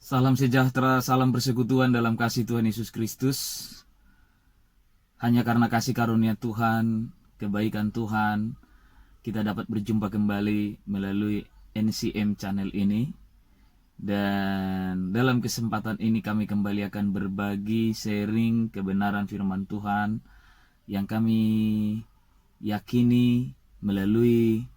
Salam sejahtera, salam persekutuan dalam kasih Tuhan Yesus Kristus. Hanya karena kasih karunia Tuhan, kebaikan Tuhan, kita dapat berjumpa kembali melalui NCM channel ini. Dan dalam kesempatan ini kami kembali akan berbagi sharing kebenaran firman Tuhan yang kami yakini melalui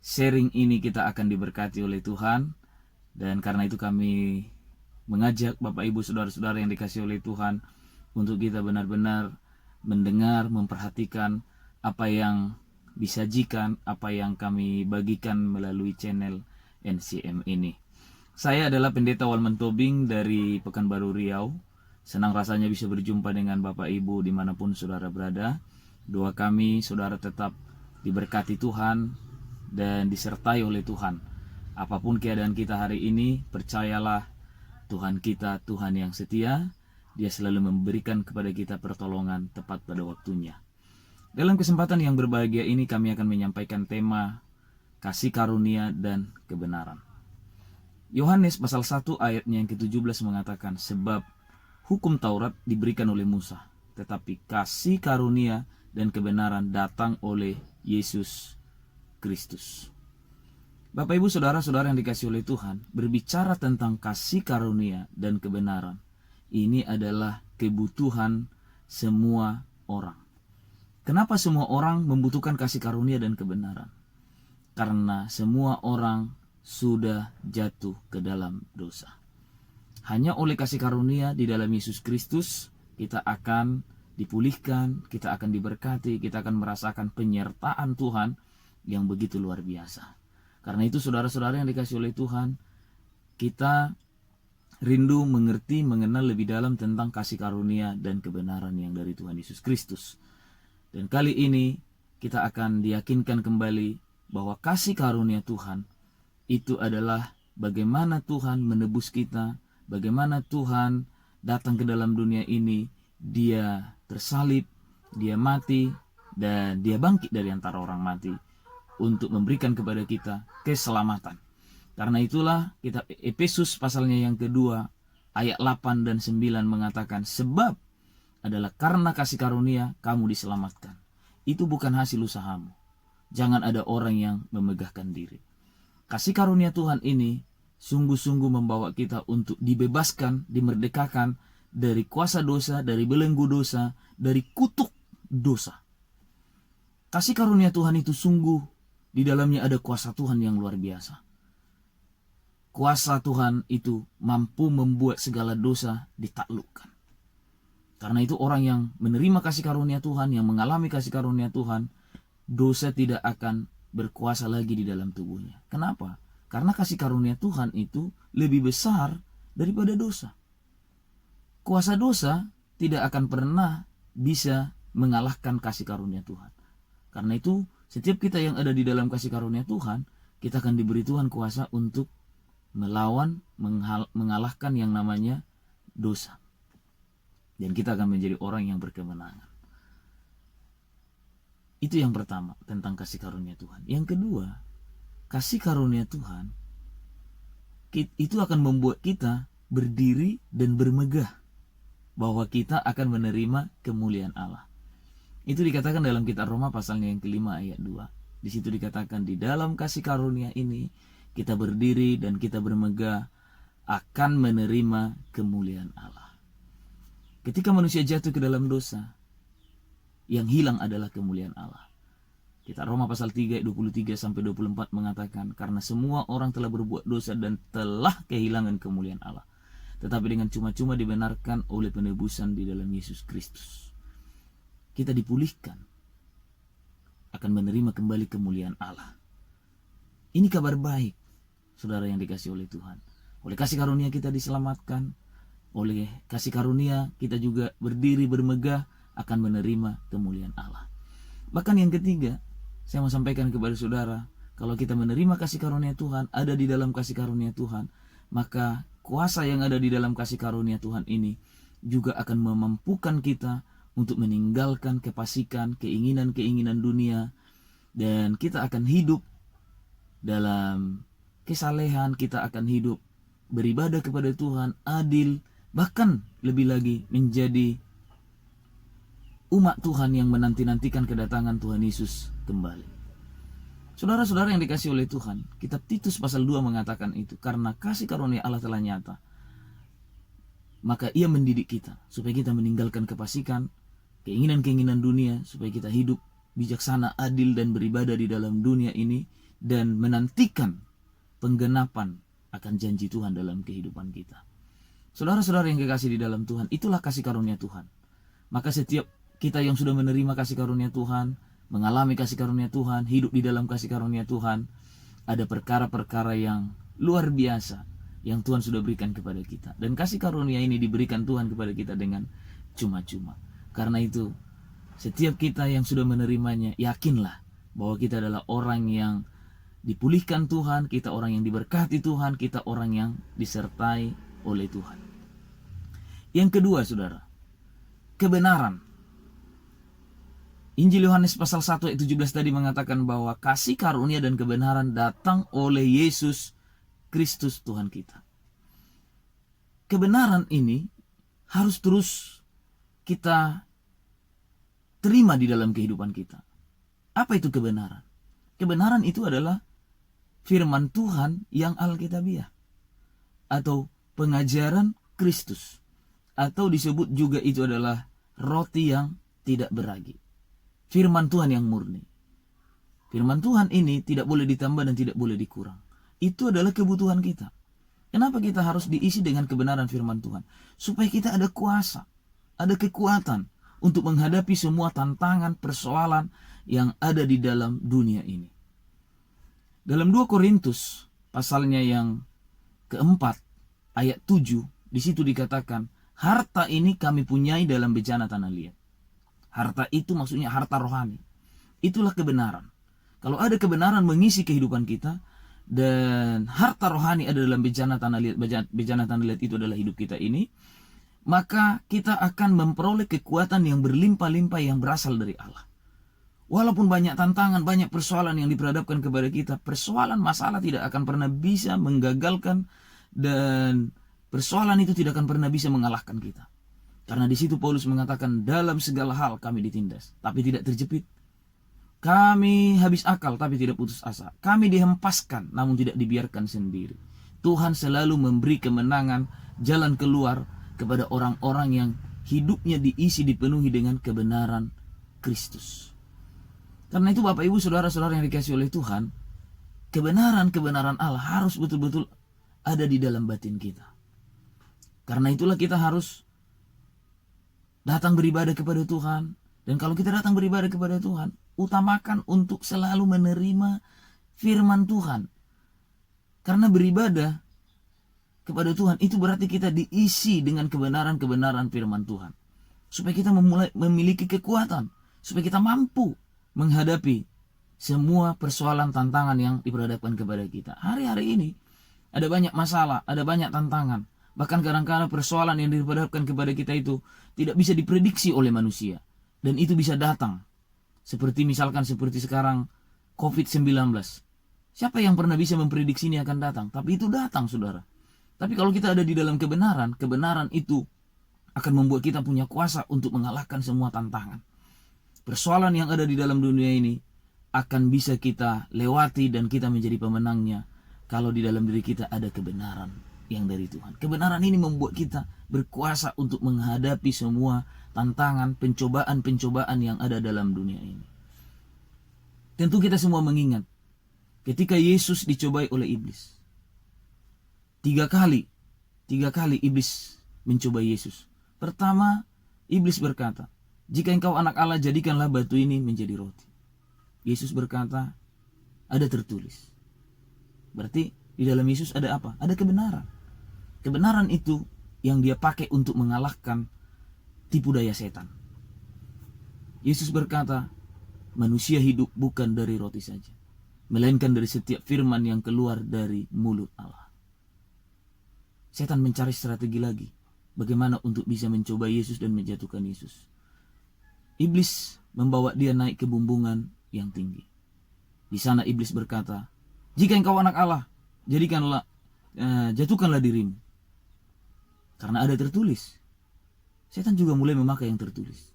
sharing ini kita akan diberkati oleh Tuhan. Dan karena itu kami mengajak Bapak Ibu Saudara-saudara yang dikasihi oleh Tuhan untuk kita benar-benar mendengar, memperhatikan apa yang disajikan, apa yang kami bagikan melalui channel NCM ini. Saya adalah Pendeta Walman Tobing dari Pekanbaru Riau. Senang rasanya bisa berjumpa dengan Bapak Ibu dimanapun saudara berada. Doa kami saudara tetap diberkati Tuhan dan disertai oleh Tuhan. Apapun keadaan kita hari ini, percayalah Tuhan kita, Tuhan yang setia. Dia selalu memberikan kepada kita pertolongan tepat pada waktunya. Dalam kesempatan yang berbahagia ini kami akan menyampaikan tema kasih karunia dan kebenaran. Yohanes pasal 1 ayatnya yang ke-17 mengatakan, sebab hukum Taurat diberikan oleh Musa, tetapi kasih karunia dan kebenaran datang oleh Yesus Kristus. Bapak Ibu Saudara-saudara yang dikasihi oleh Tuhan, berbicara tentang kasih karunia dan kebenaran, ini adalah kebutuhan semua orang. Kenapa semua orang membutuhkan kasih karunia dan kebenaran? Karena semua orang sudah jatuh ke dalam dosa. Hanya oleh kasih karunia di dalam Yesus Kristus, kita akan dipulihkan, kita akan diberkati, kita akan merasakan penyertaan Tuhan yang begitu luar biasa. Karena itu saudara-saudara yang dikasihi oleh Tuhan, kita rindu mengerti, mengenal lebih dalam tentang kasih karunia dan kebenaran yang dari Tuhan Yesus Kristus. Dan kali ini kita akan diyakinkan kembali bahwa kasih karunia Tuhan itu adalah bagaimana Tuhan menebus kita, bagaimana Tuhan datang ke dalam dunia ini, dia tersalib, dia mati, dan dia bangkit dari antara orang mati untuk memberikan kepada kita keselamatan. Karena itulah kitab Efesus pasalnya yang kedua ayat 8 dan 9 mengatakan, sebab adalah karena kasih karunia kamu diselamatkan. Itu bukan hasil usahamu. Jangan ada orang yang memegahkan diri. Kasih karunia Tuhan ini sungguh-sungguh membawa kita untuk dibebaskan, dimerdekakan dari kuasa dosa, dari belenggu dosa, dari kutuk dosa. Kasih karunia Tuhan itu sungguh di dalamnya ada kuasa Tuhan yang luar biasa. Kuasa Tuhan itu mampu membuat segala dosa ditaklukkan. Karena itu orang yang menerima kasih karunia Tuhan, yang mengalami kasih karunia Tuhan, dosa tidak akan berkuasa lagi di dalam tubuhnya. Kenapa? Karena kasih karunia Tuhan itu lebih besar daripada dosa. Kuasa dosa tidak akan pernah bisa mengalahkan kasih karunia Tuhan. Karena itu setiap kita yang ada di dalam kasih karunia Tuhan, kita akan diberi Tuhan kuasa untuk melawan, mengalahkan yang namanya dosa. Dan kita akan menjadi orang yang berkemenangan. Itu yang pertama tentang kasih karunia Tuhan. Yang kedua, kasih karunia Tuhan itu akan membuat kita berdiri dan bermegah bahwa kita akan menerima kemuliaan Allah. Itu dikatakan dalam kitab Roma pasalnya yang kelima ayat 2. Di situ dikatakan di dalam kasih karunia ini kita berdiri dan kita bermegah akan menerima kemuliaan Allah. Ketika manusia jatuh ke dalam dosa, yang hilang adalah kemuliaan Allah. Kitab Roma pasal 3 ayat 23 sampai 24 mengatakan, karena semua orang telah berbuat dosa dan telah kehilangan kemuliaan Allah, tetapi dengan cuma-cuma dibenarkan oleh penebusan di dalam Yesus Kristus. Kita dipulihkan, akan menerima kembali kemuliaan Allah. Ini kabar baik, saudara yang dikasihi oleh Tuhan. Oleh kasih karunia kita diselamatkan, oleh kasih karunia kita juga berdiri bermegah akan menerima kemuliaan Allah. Bahkan yang ketiga, saya mau sampaikan kepada saudara, kalau kita menerima kasih karunia Tuhan, ada di dalam kasih karunia Tuhan, maka kuasa yang ada di dalam kasih karunia Tuhan ini juga akan memampukan kita untuk meninggalkan kefasikan, keinginan-keinginan dunia, dan kita akan hidup dalam kesalehan, kita akan hidup beribadah kepada Tuhan, adil, bahkan lebih lagi menjadi umat Tuhan yang menanti-nantikan kedatangan Tuhan Yesus kembali. Saudara-saudara yang dikasihi oleh Tuhan, kitab Titus pasal 2 mengatakan itu, karena kasih karunia Allah telah nyata, maka ia mendidik kita supaya kita meninggalkan kefasikan, keinginan-keinginan dunia, supaya kita hidup bijaksana, adil, dan beribadah di dalam dunia ini, dan menantikan penggenapan akan janji Tuhan dalam kehidupan kita. Saudara-saudara yang kekasih di dalam Tuhan, itulah kasih karunia Tuhan. Maka setiap kita yang sudah menerima kasih karunia Tuhan, mengalami kasih karunia Tuhan, hidup di dalam kasih karunia Tuhan, ada perkara-perkara yang luar biasa yang Tuhan sudah berikan kepada kita. Dan kasih karunia ini diberikan Tuhan kepada kita dengan cuma-cuma. Karena itu, setiap kita yang sudah menerimanya, yakinlah bahwa kita adalah orang yang dipulihkan Tuhan, kita orang yang diberkati Tuhan, kita orang yang disertai oleh Tuhan. Yang kedua, saudara, kebenaran. Injil Yohanes pasal 1 ayat 17 tadi mengatakan bahwa kasih karunia dan kebenaran datang oleh Yesus Kristus Tuhan kita. Kebenaran ini harus terus kita terima di dalam kehidupan kita. Apa itu kebenaran? Kebenaran itu adalah firman Tuhan yang alkitabiah, atau pengajaran Kristus, atau disebut juga itu adalah roti yang tidak beragi. Firman Tuhan yang murni. Firman Tuhan ini tidak boleh ditambah dan tidak boleh dikurang. Itu adalah kebutuhan kita. Kenapa kita harus diisi dengan kebenaran firman Tuhan? Supaya kita ada kuasa, ada kekuatan untuk menghadapi semua tantangan, persoalan yang ada di dalam dunia ini. Dalam 2 Korintus pasalnya yang keempat ayat 7, di situ dikatakan, harta ini kami punyai dalam bejana tanah liat. Harta itu maksudnya harta rohani. Itulah kebenaran. Kalau ada kebenaran mengisi kehidupan kita, dan harta rohani ada dalam bejana tanah liat, bejana tanah liat itu adalah hidup kita ini, maka kita akan memperoleh kekuatan yang berlimpah-limpah yang berasal dari Allah. Walaupun banyak tantangan, banyak persoalan yang diperhadapkan kepada kita, persoalan masalah tidak akan pernah bisa menggagalkan, dan persoalan itu tidak akan pernah bisa mengalahkan kita. Karena di situ Paulus mengatakan, dalam segala hal kami ditindas, tapi tidak terjepit. Kami habis akal, tapi tidak putus asa. Kami dihempaskan, namun tidak dibiarkan sendiri. Tuhan selalu memberi kemenangan, jalan keluar kepada orang-orang yang hidupnya diisi, dipenuhi dengan kebenaran Kristus. Karena itu Bapak Ibu Saudara-saudara yang dikasihi oleh Tuhan, kebenaran-kebenaran Allah harus betul-betul ada di dalam batin kita. Karena itulah kita harus datang beribadah kepada Tuhan. Dan kalau kita datang beribadah kepada Tuhan, utamakan untuk selalu menerima firman Tuhan. Karena beribadah kepada Tuhan itu berarti kita diisi dengan kebenaran-kebenaran firman Tuhan. Supaya kita memiliki kekuatan, supaya kita mampu menghadapi semua persoalan tantangan yang diperhadapkan kepada kita. Hari-hari ini ada banyak masalah, ada banyak tantangan. Bahkan kadang-kadang persoalan yang diperhadapkan kepada kita itu tidak bisa diprediksi oleh manusia. Dan itu bisa datang. Seperti sekarang COVID-19. Siapa yang pernah bisa memprediksi ini akan datang? Tapi itu datang, saudara. Tapi kalau kita ada di dalam kebenaran, kebenaran itu akan membuat kita punya kuasa untuk mengalahkan semua tantangan. Persoalan yang ada di dalam dunia ini akan bisa kita lewati dan kita menjadi pemenangnya kalau di dalam diri kita ada kebenaran yang dari Tuhan. Kebenaran ini membuat kita berkuasa untuk menghadapi semua tantangan, pencobaan-pencobaan yang ada dalam dunia ini. Tentu kita semua mengingat ketika Yesus dicobai oleh iblis. Tiga kali iblis mencobai Yesus. Pertama, iblis berkata, jika engkau anak Allah, jadikanlah batu ini menjadi roti. Yesus berkata, ada tertulis. Berarti di dalam Yesus ada apa? Ada kebenaran. Kebenaran itu yang dia pakai untuk mengalahkan tipu daya setan. Yesus berkata, manusia hidup bukan dari roti saja, melainkan dari setiap firman yang keluar dari mulut Allah. Setan mencari strategi lagi, bagaimana untuk bisa mencoba Yesus dan menjatuhkan Yesus. Iblis membawa dia naik ke bumbungan yang tinggi. Di sana iblis berkata, jika engkau anak Allah, jadikanlah jatuhkanlah dirimu. Karena ada tertulis. Setan juga mulai memakai yang tertulis.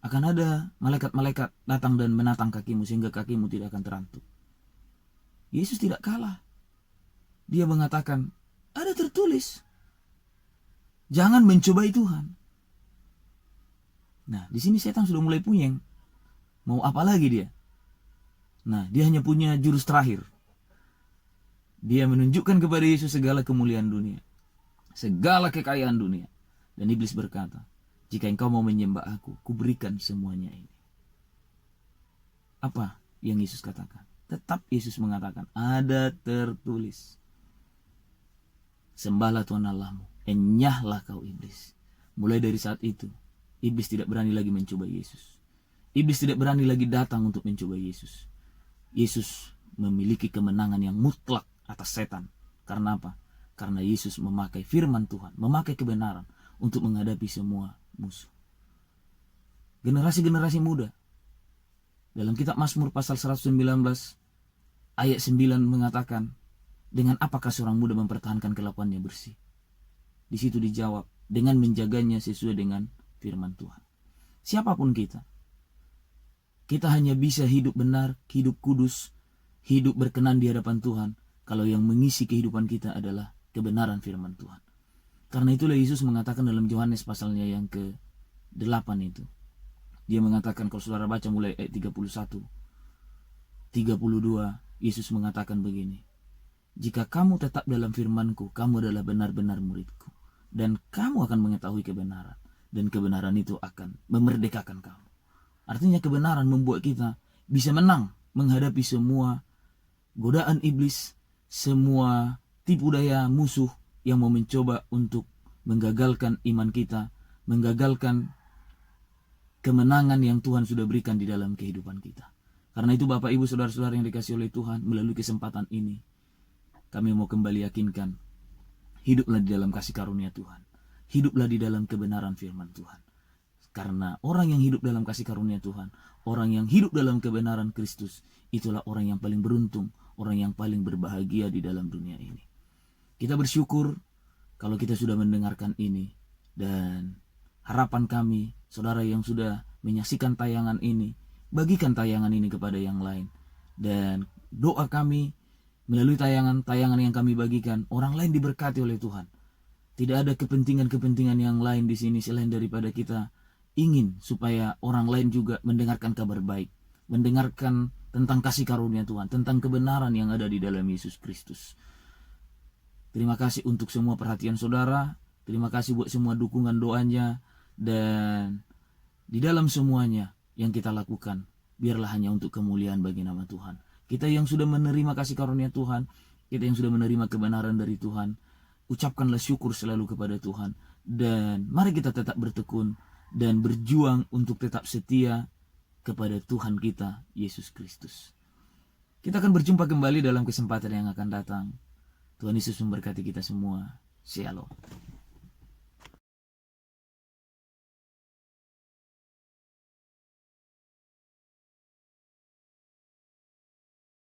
Akan ada malaikat-malaikat datang dan menatang kakimu sehingga kakimu tidak akan terantuk. Yesus tidak kalah. Dia mengatakan, ada tertulis. Jangan mencobai Tuhan. Nah, di sini setan sudah mulai punyeng. Mau apa lagi dia? Nah, dia hanya punya jurus terakhir. Dia menunjukkan kepada Yesus segala kemuliaan dunia, segala kekayaan dunia. Dan iblis berkata, jika engkau mau menyembah aku, kuberikan semuanya ini. Apa yang Yesus katakan? Tetap Yesus mengatakan, ada tertulis. Sembahlah Tuhan Allahmu, enyahlah kau iblis. Mulai dari saat itu, iblis tidak berani lagi mencoba Yesus. Iblis tidak berani lagi datang untuk mencoba Yesus. Yesus memiliki kemenangan yang mutlak atas setan. Karena apa? Karena Yesus memakai firman Tuhan, memakai kebenaran untuk menghadapi semua musuh. Generasi-generasi muda. Dalam kitab Mazmur pasal 119 ayat 9 mengatakan, dengan apakah seorang muda mempertahankan kelakuannya bersih? Di situ dijawab, dengan menjaganya sesuai dengan firman Tuhan. Siapapun kita hanya bisa hidup benar, hidup kudus, hidup berkenan di hadapan Tuhan kalau yang mengisi kehidupan kita adalah kebenaran firman Tuhan. Karena itulah Yesus mengatakan dalam Yohanes pasalnya yang ke-8 itu. Dia mengatakan, kalau saudara baca mulai ayat 31, 32, Yesus mengatakan begini, jika kamu tetap dalam firman-Ku, kamu adalah benar-benar murid-Ku, dan kamu akan mengetahui kebenaran, dan kebenaran itu akan memerdekakan kamu. Artinya kebenaran membuat kita bisa menang menghadapi semua godaan iblis, semua tipu daya musuh yang mau mencoba untuk menggagalkan iman kita, menggagalkan kemenangan yang Tuhan sudah berikan di dalam kehidupan kita. Karena itu Bapak Ibu Saudara-saudara yang dikasihi oleh Tuhan, melalui kesempatan ini kami mau kembali yakinkan, hiduplah di dalam kasih karunia Tuhan, hiduplah di dalam kebenaran firman Tuhan. Karena orang yang hidup dalam kasih karunia Tuhan, orang yang hidup dalam kebenaran Kristus, itulah orang yang paling beruntung, orang yang paling berbahagia di dalam dunia ini. Kita bersyukur kalau kita sudah mendengarkan ini, dan harapan kami, saudara yang sudah menyaksikan tayangan ini, bagikan tayangan ini kepada yang lain. Dan doa kami, melalui tayangan-tayangan yang kami bagikan, orang lain diberkati oleh Tuhan. Tidak ada kepentingan-kepentingan yang lain di sini selain daripada kita ingin supaya orang lain juga mendengarkan kabar baik, mendengarkan tentang kasih karunia Tuhan, tentang kebenaran yang ada di dalam Yesus Kristus. Terima kasih untuk semua perhatian saudara, terima kasih buat semua dukungan doanya, dan di dalam semuanya yang kita lakukan, biarlah hanya untuk kemuliaan bagi nama Tuhan. Kita yang sudah menerima kasih karunia Tuhan, kita yang sudah menerima kebenaran dari Tuhan, ucapkanlah syukur selalu kepada Tuhan, dan mari kita tetap bertekun dan berjuang untuk tetap setia kepada Tuhan kita, Yesus Kristus. Kita akan berjumpa kembali dalam kesempatan yang akan datang. Tuhan Yesus memberkati kita semua. Shalom.